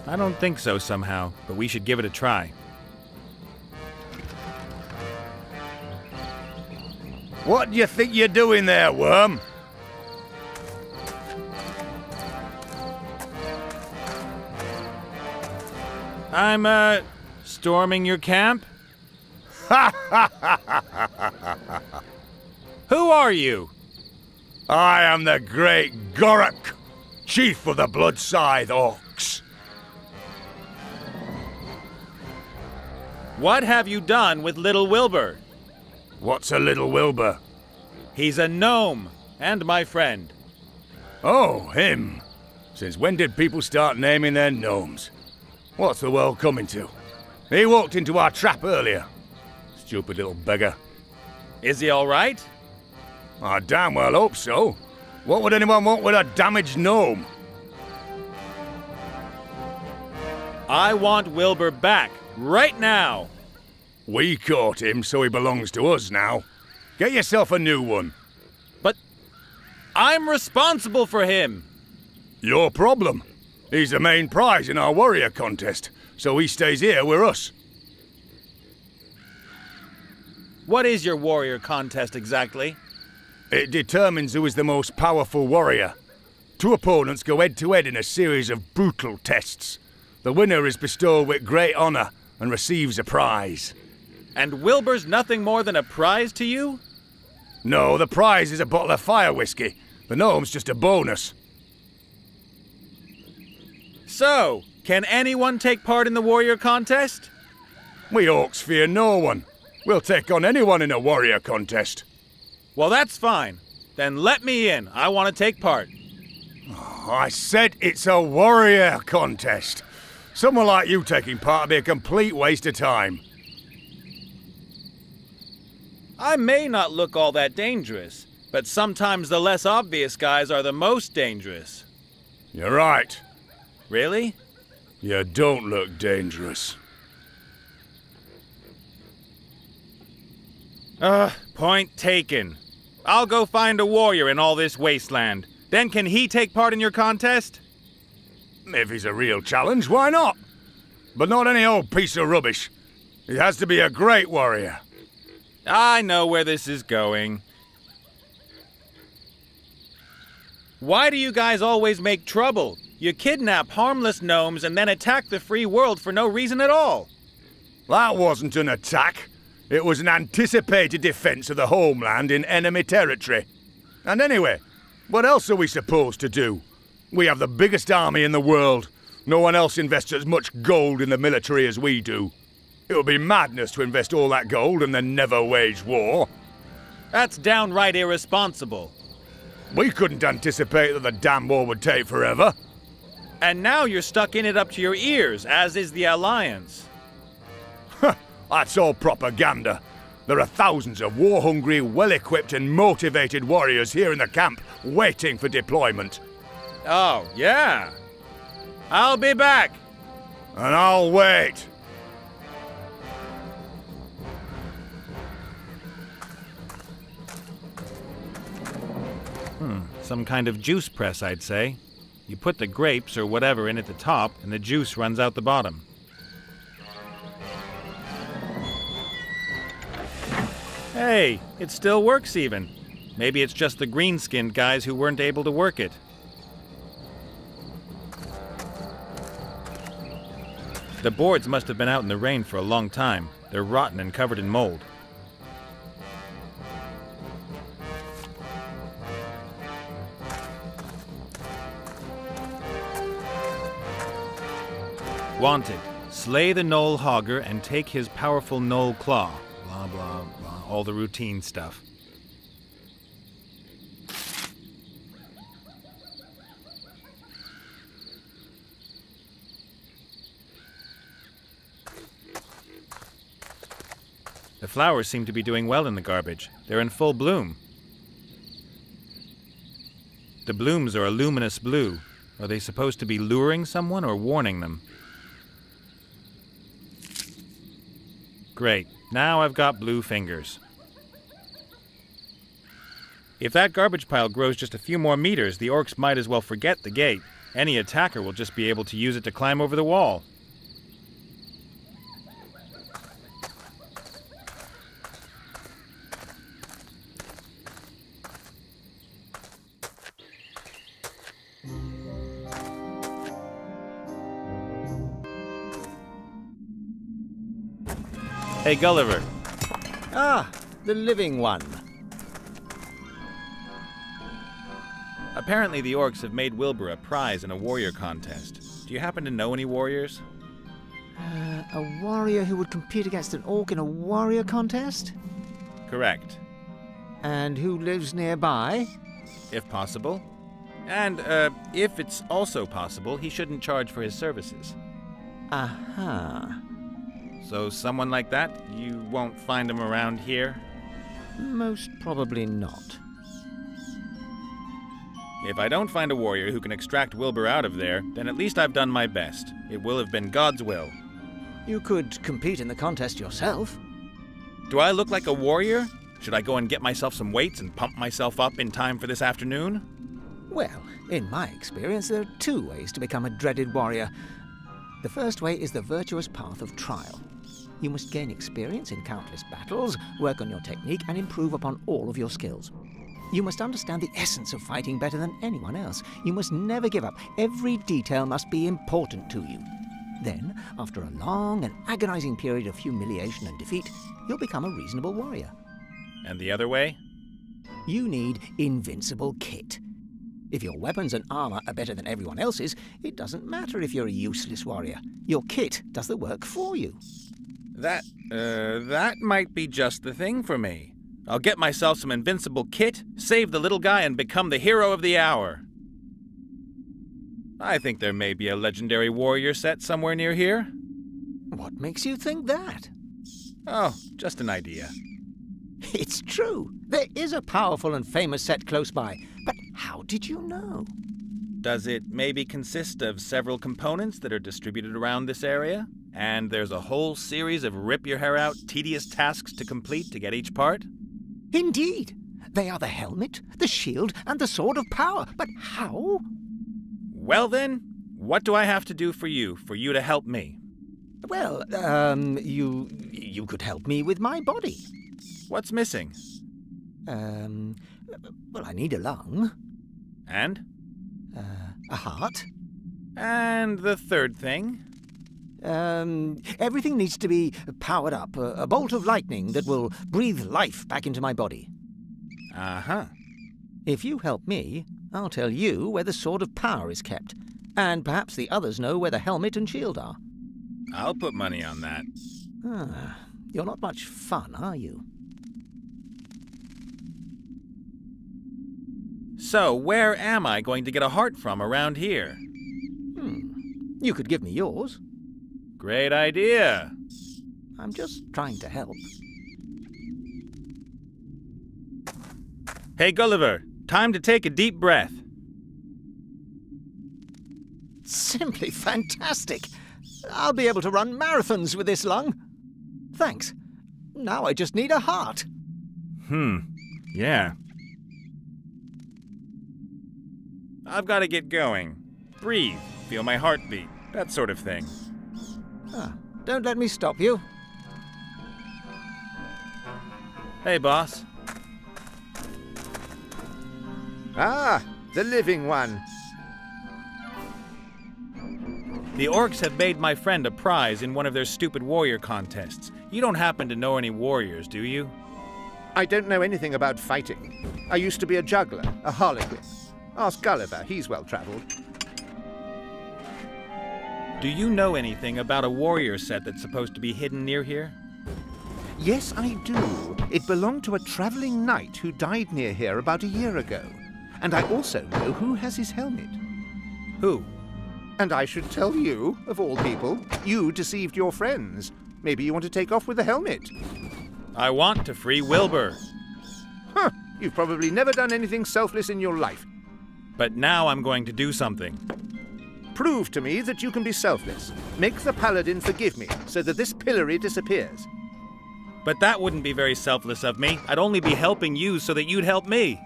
I don't think so somehow, but we should give it a try. What do you think you're doing there, worm? I'm, storming your camp? Who are you? I am the great Gorok, chief of the Blood Scythe Orcs. What have you done with little Wilbur? What's a little Wilbur? He's a gnome, and my friend. Oh, him. Since when did people start naming their gnomes? What's the world coming to? He walked into our trap earlier. Stupid little beggar. Is he all right? I damn well hope so. What would anyone want with a damaged gnome? I want Wilbur back, right now. We caught him, so he belongs to us now. Get yourself a new one. But I'm responsible for him. Your problem. He's the main prize in our warrior contest, so he stays here with us. What is your warrior contest exactly? It determines who is the most powerful warrior. Two opponents go head-to-head in a series of brutal tests. The winner is bestowed with great honor and receives a prize. And Wilbur's nothing more than a prize to you? No, the prize is a bottle of fire whiskey. The gnome's just a bonus. So, can anyone take part in the warrior contest? We orcs fear no one. We'll take on anyone in a warrior contest. Well, that's fine. Then let me in. I want to take part. I said it's a warrior contest. Someone like you taking part would be a complete waste of time. I may not look all that dangerous, but sometimes the less obvious guys are the most dangerous. You're right. Really? You don't look dangerous. Point taken. I'll go find a warrior in all this wasteland. Then can he take part in your contest? If he's a real challenge, why not? But not any old piece of rubbish. He has to be a great warrior. I know where this is going. Why do you guys always make trouble? You kidnap harmless gnomes and then attack the free world for no reason at all. That wasn't an attack. It was an anticipated defense of the homeland in enemy territory. And anyway, what else are we supposed to do? We have the biggest army in the world. No one else invests as much gold in the military as we do. It would be madness to invest all that gold and then never wage war. That's downright irresponsible. We couldn't anticipate that the damn war would take forever. And now you're stuck in it up to your ears, as is the Alliance. That's all propaganda. There are thousands of war-hungry, well-equipped and motivated warriors here in the camp, waiting for deployment. Oh, yeah. I'll be back. And I'll wait. Some kind of juice press, I'd say. You put the grapes or whatever in at the top, and the juice runs out the bottom. Hey, it still works even. Maybe it's just the green-skinned guys who weren't able to work it. The boards must have been out in the rain for a long time. They're rotten and covered in mold. Wanted. Slay the Knoll Hogger and take his powerful Knoll Claw. Blah, blah, blah. All the routine stuff. The flowers seem to be doing well in the garbage. They're in full bloom. The blooms are a luminous blue. Are they supposed to be luring someone or warning them? Great. Now I've got blue fingers. If that garbage pile grows just a few more meters, the orcs might as well forget the gate. Any attacker will just be able to use it to climb over the wall. Hey, Gulliver. Ah, the living one. Apparently the orcs have made Wilbur a prize in a warrior contest. Do you happen to know any warriors? A warrior who would compete against an orc in a warrior contest? Correct. And who lives nearby? If possible. And, if it's also possible, he shouldn't charge for his services. Aha. So someone like that, you won't find him around here? Most probably not. If I don't find a warrior who can extract Wilbur out of there, then at least I've done my best. It will have been God's will. You could compete in the contest yourself. Do I look like a warrior? Should I go and get myself some weights and pump myself up in time for this afternoon? Well, in my experience, there are two ways to become a dreaded warrior. The first way is the virtuous path of trial. You must gain experience in countless battles, work on your technique, and improve upon all of your skills. You must understand the essence of fighting better than anyone else. You must never give up. Every detail must be important to you. Then, after a long and agonizing period of humiliation and defeat, you'll become a reasonable warrior. And the other way? You need invincible kit. If your weapons and armor are better than everyone else's, it doesn't matter if you're a useless warrior. Your kit does the work for you. That might be just the thing for me. I'll get myself some invincible kit, save the little guy, and become the hero of the hour. I think there may be a legendary warrior set somewhere near here. What makes you think that? Oh, just an idea. It's true. There is a powerful and famous set close by. But how did you know? Does it maybe consist of several components that are distributed around this area? And there's a whole series of rip-your-hair-out, tedious tasks to complete to get each part? Indeed. They are the helmet, the shield, and the sword of power. But how? Well then, what do I have to do for you to help me? Well, you could help me with my body. What's missing? Well, I need a lung. And? A heart. And the third thing? Everything needs to be powered up. A bolt of lightning that will breathe life back into my body. Uh-huh. If you help me, I'll tell you where the sword of power is kept. And perhaps the others know where the helmet and shield are. I'll put money on that. You're not much fun, are you? So, where am I going to get a heart from around here? You could give me yours. Great idea. I'm just trying to help. Hey, Gulliver, time to take a deep breath. Simply fantastic. I'll be able to run marathons with this lung. Thanks. Now I just need a heart. Yeah. I've got to get going. Breathe, feel my heartbeat, that sort of thing. Don't let me stop you. Hey, boss. Ah, the living one. The orcs have made my friend a prize in one of their stupid warrior contests. You don't happen to know any warriors, do you? I don't know anything about fighting. I used to be a juggler, a harlequin. Ask Gulliver, he's well-traveled. Do you know anything about a warrior set that's supposed to be hidden near here? Yes, I do. It belonged to a traveling knight who died near here about a year ago. And I also know who has his helmet. Who? And I should tell you, of all people. You deceived your friends. Maybe you want to take off with the helmet. I want to free Wilbur. Huh. You've probably never done anything selfless in your life. But now I'm going to do something. Prove to me that you can be selfless. Make the paladin forgive me, so that this pillory disappears. But that wouldn't be very selfless of me. I'd only be helping you so that you'd help me.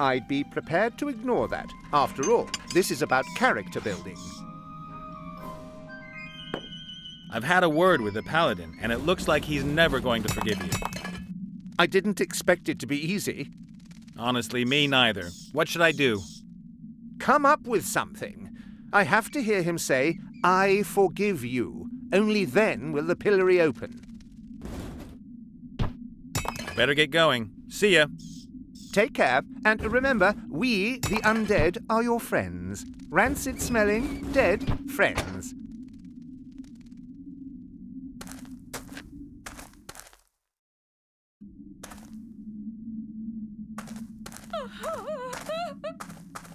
I'd be prepared to ignore that. After all, this is about character building. I've had a word with the Paladin, and it looks like he's never going to forgive you. I didn't expect it to be easy. Honestly, me neither. What should I do? Come up with something. I have to hear him say, "I forgive you." Only then will the pillory open. Better get going. See ya. Take care, and remember, we, the undead, are your friends. Rancid-smelling, dead friends.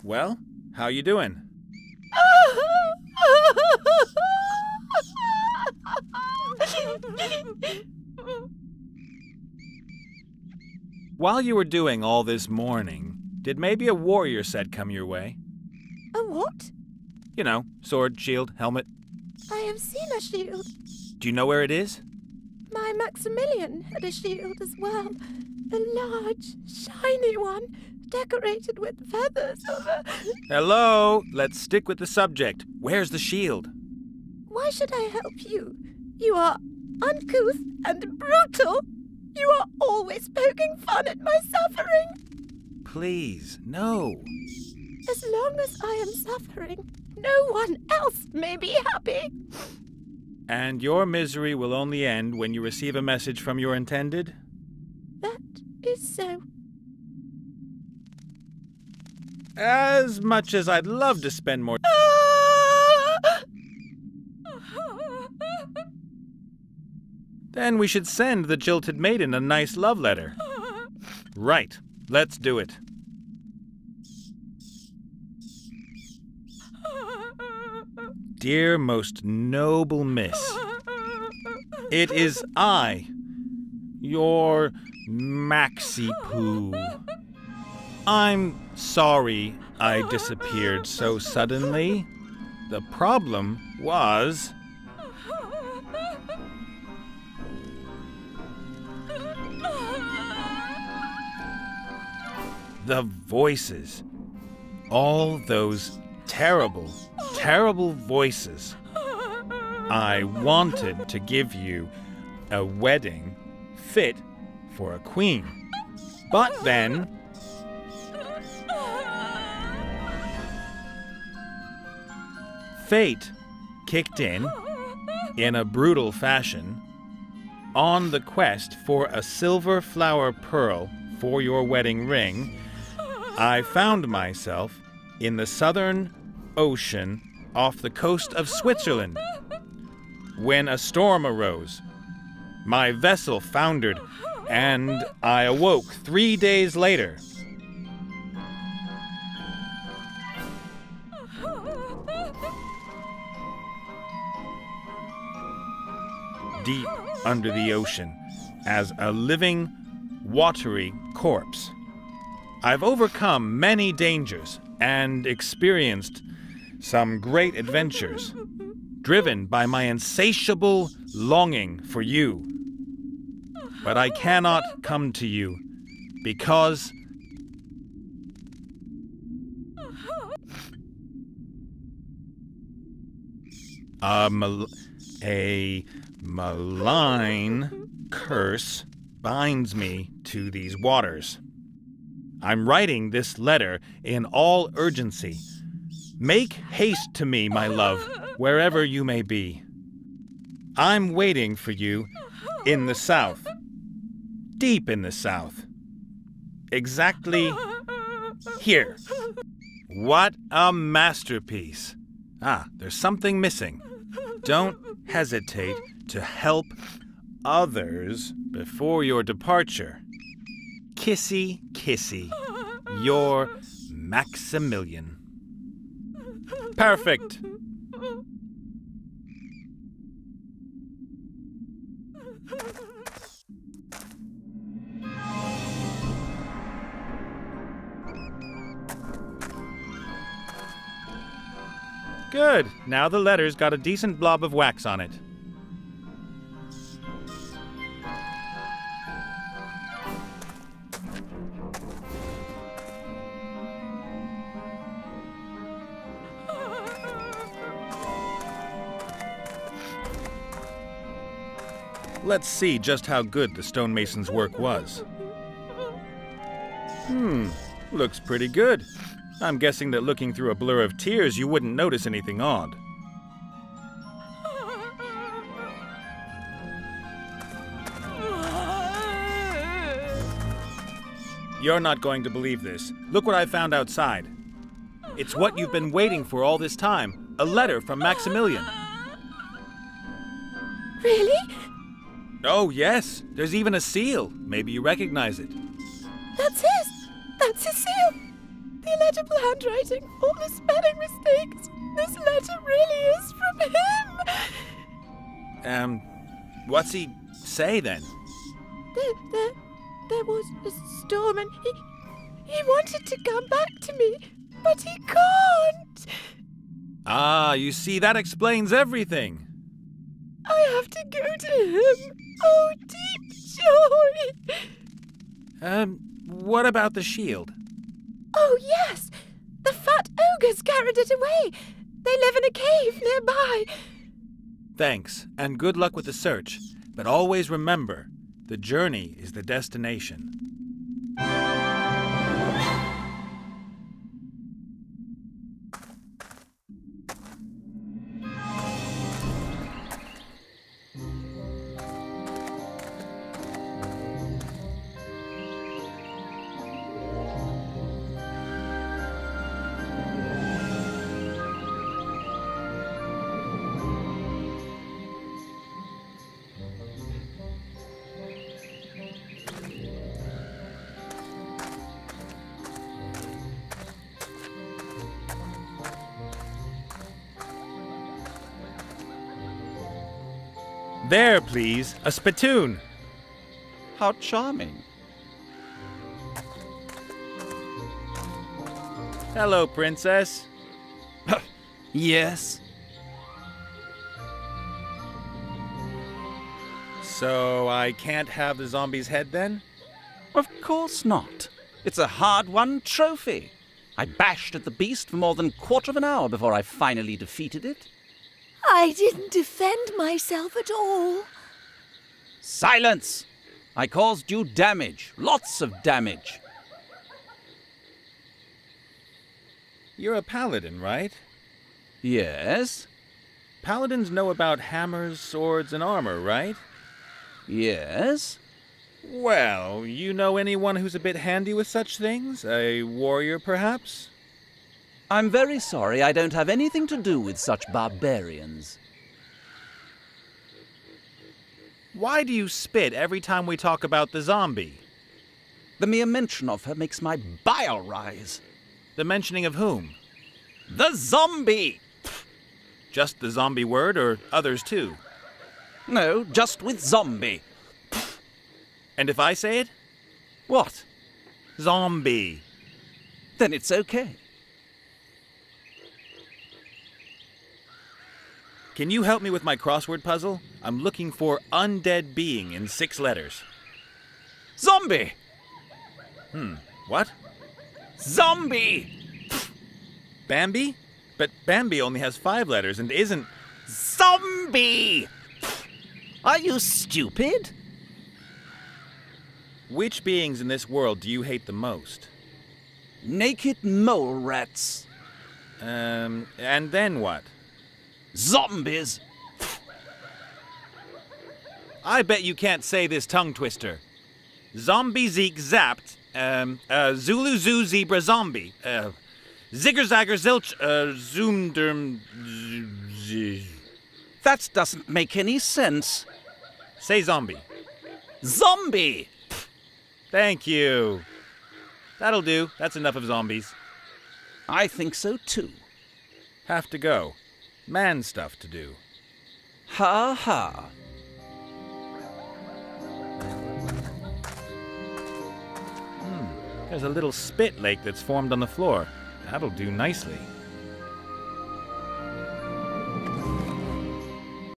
Well, how you doing? While you were doing all this mourning, did maybe a warrior set come your way? A what? You know, sword, shield, helmet. I have seen a shield. Do you know where it is? My Maximilian had a shield as well. A large, shiny one, decorated with feathers of a... Hello? Let's stick with the subject. Where's the shield? Why should I help you? You are uncouth and brutal. You are always poking fun at my suffering. Please, no. As long as I am suffering, no one else may be happy. And your misery will only end when you receive a message from your intended? That is so. As much as I'd love to spend more... Then we should send the jilted maiden a nice love letter. Right, let's do it. Dear most noble miss, it is I, your Maxi Poo. I'm sorry I disappeared so suddenly. The problem was... the voices. All those terrible, terrible voices. I wanted to give you a wedding fit for a queen. But then... fate kicked in a brutal fashion, on the quest for a silver flower pearl for your wedding ring. I found myself in the Southern Ocean off the coast of Switzerland. When a storm arose, my vessel foundered, and I awoke 3 days later. Deep under the ocean, as a living, watery corpse. I've overcome many dangers and experienced some great adventures, driven by my insatiable longing for you. But I cannot come to you because a malign curse binds me to these waters. I'm writing this letter in all urgency. Make haste to me, my love, wherever you may be. I'm waiting for you in the south, deep in the south. Exactly here. What a masterpiece. Ah, there's something missing. Don't hesitate to help others before your departure. Kissy, kissy, your Maximilian. Perfect. Good. Now the letter's got a decent blob of wax on it. Let's see just how good the stonemason's work was. Looks pretty good. I'm guessing that looking through a blur of tears, you wouldn't notice anything odd. You're not going to believe this. Look what I found outside. It's what you've been waiting for all this time. A letter from Maximilian. Really? Oh, yes. There's even a seal. Maybe you recognize it. That's his. That's his seal. The illegible handwriting, all the spelling mistakes. This letter really is from him. What's he say then? There was a storm and he wanted to come back to me, but he can't. Ah, you see, that explains everything. I have to go to him. Oh, deep joy. What about the shield? Oh, yes. The fat ogres carried it away. They live in a cave nearby. Thanks, and good luck with the search. But always remember, the journey is the destination. There, please, a spittoon. How charming. Hello, Princess. Yes? So I can't have the zombie's head then? Of course not. It's a hard-won trophy. I bashed at the beast for more than a quarter of an hour before I finally defeated it. I didn't defend myself at all. Silence! I caused you damage. Lots of damage. You're a paladin, right? Yes? Paladins know about hammers, swords, and armor, right? Yes? Well, you know anyone who's a bit handy with such things? A warrior, perhaps? I'm very sorry I don't have anything to do with such barbarians. Why do you spit every time we talk about the zombie? The mere mention of her makes my bile rise. The mentioning of whom? The zombie! Just the zombie word, or others too? No, just with zombie. And if I say it? What? Zombie. Then it's okay. Can you help me with my crossword puzzle? I'm looking for undead being in 6 letters. Zombie! What? Zombie! Bambi? But Bambi only has 5 letters and isn't... Zombie! Are you stupid? Which beings in this world do you hate the most? Naked mole rats. And then what? Zombies! I bet you can't say this tongue twister. Zombie Zeke zapped, Zulu Zoo Zebra Zombie, Zigger Zagger Zilch, Zoomderm... That doesn't make any sense. Say zombie. Zombie! Thank you. That'll do. That's enough of zombies. I think so too. Have to go. Man stuff to do. Ha ha. There's a little spit lake that's formed on the floor. That'll do nicely.